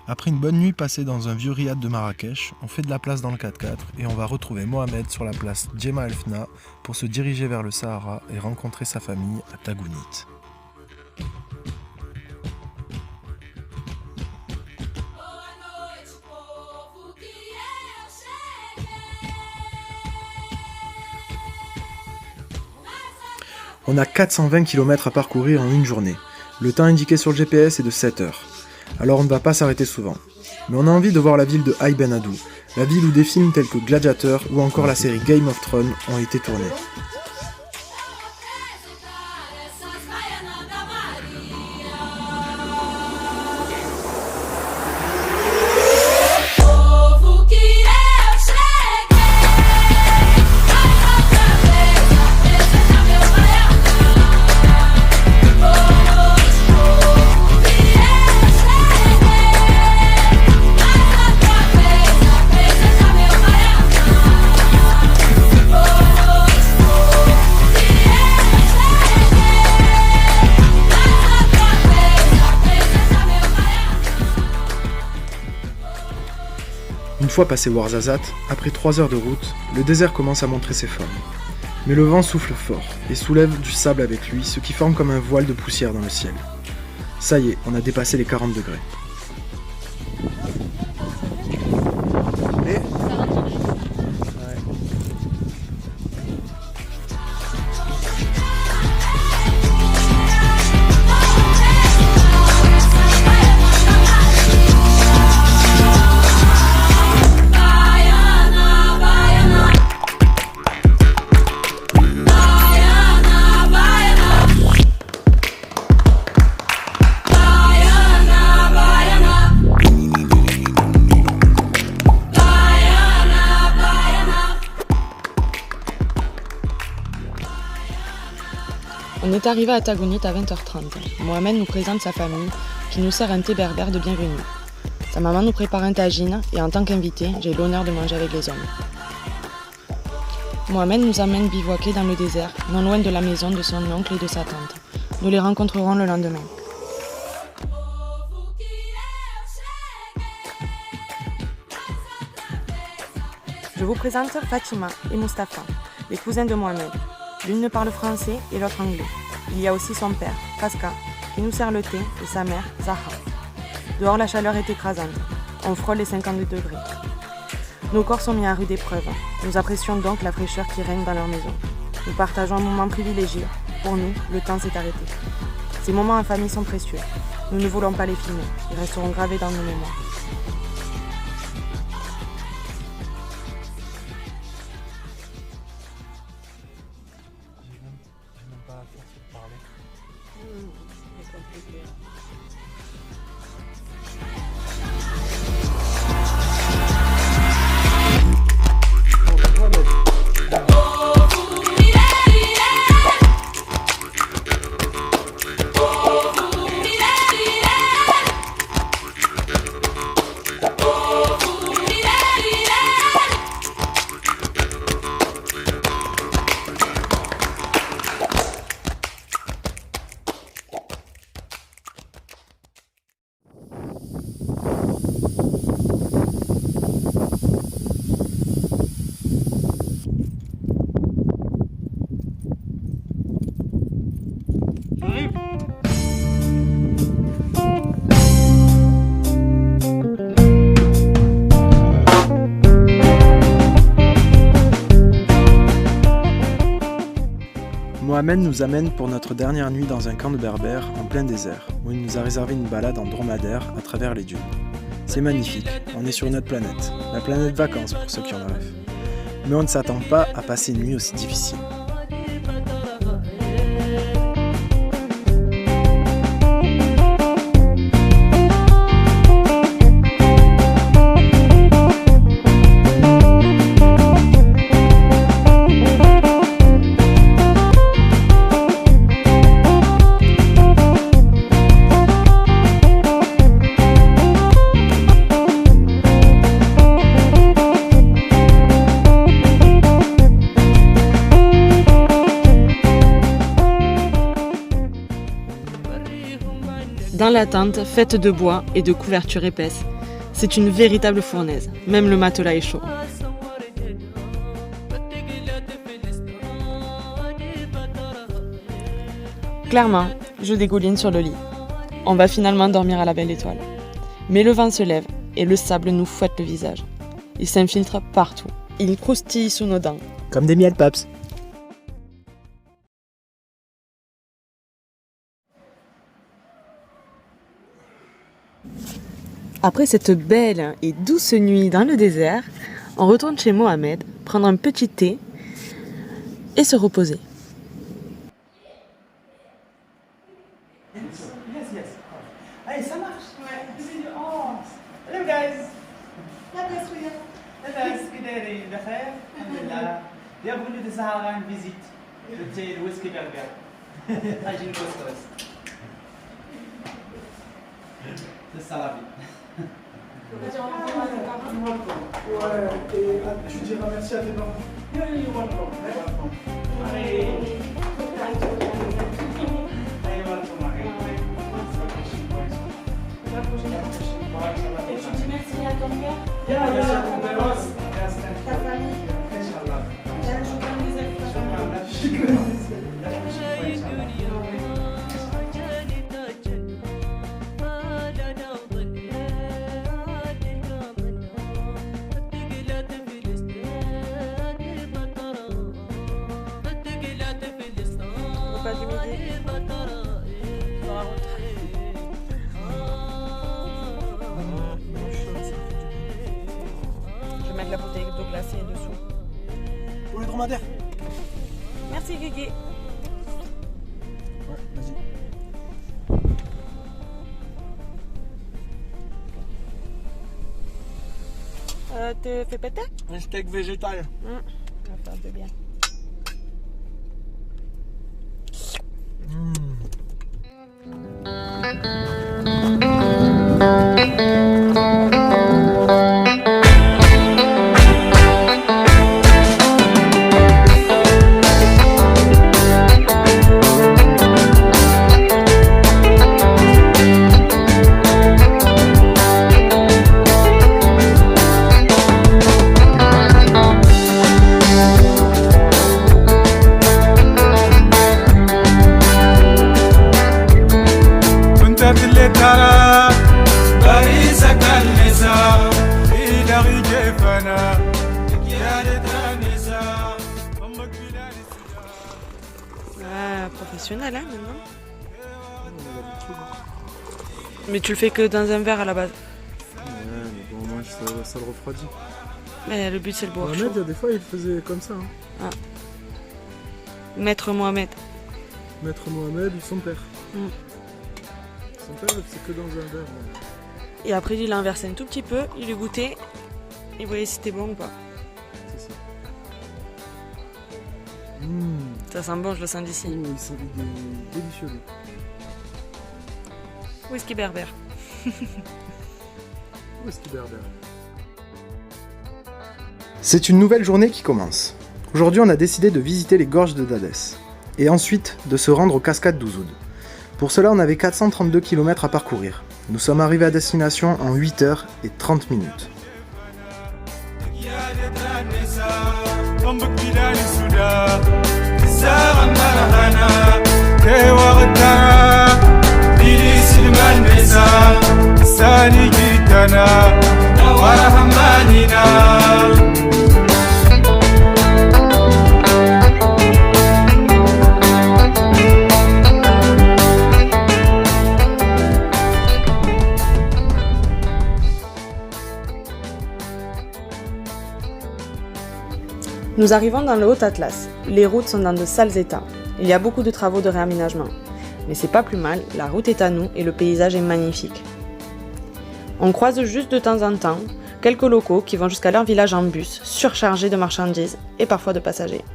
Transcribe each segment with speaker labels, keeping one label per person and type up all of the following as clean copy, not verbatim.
Speaker 1: Après une bonne nuit passée dans un vieux riad de Marrakech, on fait de la place dans le 4x4 et on va retrouver Mohamed sur la place Djema El Fna pour se diriger vers le Sahara et rencontrer sa famille à Tagounit. On a 420 km à parcourir en une journée. Le temps indiqué sur le GPS est de 7 heures. Alors on ne va pas s'arrêter souvent. Mais on a envie de voir la ville de Aï Ben Haddou, la ville où des films tels que Gladiator ou encore la série Game of Thrones ont été tournés. Une fois passé Ouarzazate, après 3 heures de route, le désert commence à montrer ses formes. Mais le vent souffle fort et soulève du sable avec lui, ce qui forme comme un voile de poussière dans le ciel. Ça y est, on a dépassé les 40 degrés.
Speaker 2: On est arrivé à Tagounit à 20h30. Mohamed nous présente sa famille, qui nous sert un thé berbère de bienvenue. Sa maman nous prépare un tagine et en tant qu'invité, j'ai l'honneur de manger avec les hommes. Mohamed nous amène bivouaquer dans le désert, non loin de la maison de son oncle et de sa tante. Nous les rencontrerons le lendemain. Je vous présente Fatima et Mustapha, les cousins de Mohamed. L'une ne parle français et l'autre anglais. Il y a aussi son père, Pascal, qui nous sert le thé, et sa mère, Zahra. Dehors, la chaleur est écrasante. On frôle les 52 degrés. Nos corps sont mis à rude épreuve. Nous apprécions donc la fraîcheur qui règne dans leur maison. Nous partageons un moment privilégié. Pour nous, le temps s'est arrêté. Ces moments en famille sont précieux. Nous ne voulons pas les filmer. Ils resteront gravés dans nos mémoires.
Speaker 1: Mohamed nous amène pour notre dernière nuit dans un camp de berbères en plein désert, où il nous a réservé une balade en dromadaire à travers les dunes. C'est magnifique, on est sur une autre planète, la planète vacances pour ceux qui en rêvent. Mais on ne s'attend pas à passer une nuit aussi difficile.
Speaker 2: Dans la tente, faite de bois et de couvertures épaisses, C'est une véritable fournaise, même le matelas est chaud. Clairement, je dégouline sur le lit. On va finalement dormir à la belle étoile. Mais le vent se lève et le sable nous fouette le visage. Il s'infiltre partout. Il croustille sous nos dents.
Speaker 1: Comme des miel paps.
Speaker 2: Après cette belle et douce nuit dans le désert, on retourne chez Mohamed, prendre un petit thé et se reposer.
Speaker 3: Allez, ça marche. Oh, hello guys. كده بخير الحمد لله bienvenue de Sahara en visite le thé le whisky burger hygiene coasters c'est ça la vie.
Speaker 1: Ouais, et tu diras merci à tes parents.
Speaker 3: You're welcome. Allez, welcome again.
Speaker 2: Et tu dis merci à ton père, ta famille, et un jour comme des repas du midi, dans la route. Je vais mettre la bouteille d'eau glacée dessous.
Speaker 1: Pour les dromadaires.
Speaker 2: Merci Guigui.
Speaker 1: Ouais, vas-y.
Speaker 2: Te fais péter?
Speaker 1: Un steak végétal.
Speaker 2: Ça va faire de bien. Ah, professionnel, hein, maintenant. Mais tu le fais que dans un verre à la base.
Speaker 1: Ouais, mais bon, moi, ça le refroidit.
Speaker 2: Mais le but, c'est le boire
Speaker 1: Mohamed,
Speaker 2: chaud.
Speaker 1: des fois, il faisait comme ça. Hein.
Speaker 2: Maître Mohamed.
Speaker 1: Maître Mohamed ou son père.
Speaker 2: Mm.
Speaker 1: Son père, c'est que dans un verre. Ouais.
Speaker 2: Et après, il l'a inversé un tout petit peu, il lui goûtait, et voyait si c'était bon ou pas.
Speaker 1: C'est ça.
Speaker 2: Ça sent bon, je le sens d'ici.
Speaker 1: Il est délicieux. Lui.
Speaker 2: Whisky berbère.
Speaker 1: Whisky berbère. C'est une nouvelle journée qui commence. Aujourd'hui, on a décidé de visiter les gorges de Dadès. Et ensuite, de se rendre aux cascades d'Ouzoud. Pour cela, on avait 432 km à parcourir. Nous sommes arrivés à destination en 8h30.
Speaker 2: Nous arrivons dans le Haut-Atlas. Les routes sont dans de sales états. Il y a beaucoup de travaux de réaménagement. Mais c'est pas plus mal, la route est à nous et le paysage est magnifique. On croise juste de temps en temps quelques locaux qui vont jusqu'à leur village en bus, surchargés de marchandises et parfois de passagers.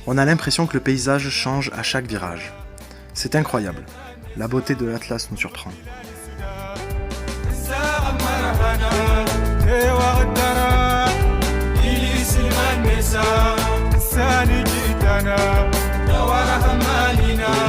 Speaker 1: On a l'impression que le paysage change à chaque virage. C'est incroyable. La beauté de l'Atlas nous surprend.
Speaker 4: وحدنا دوار همالنا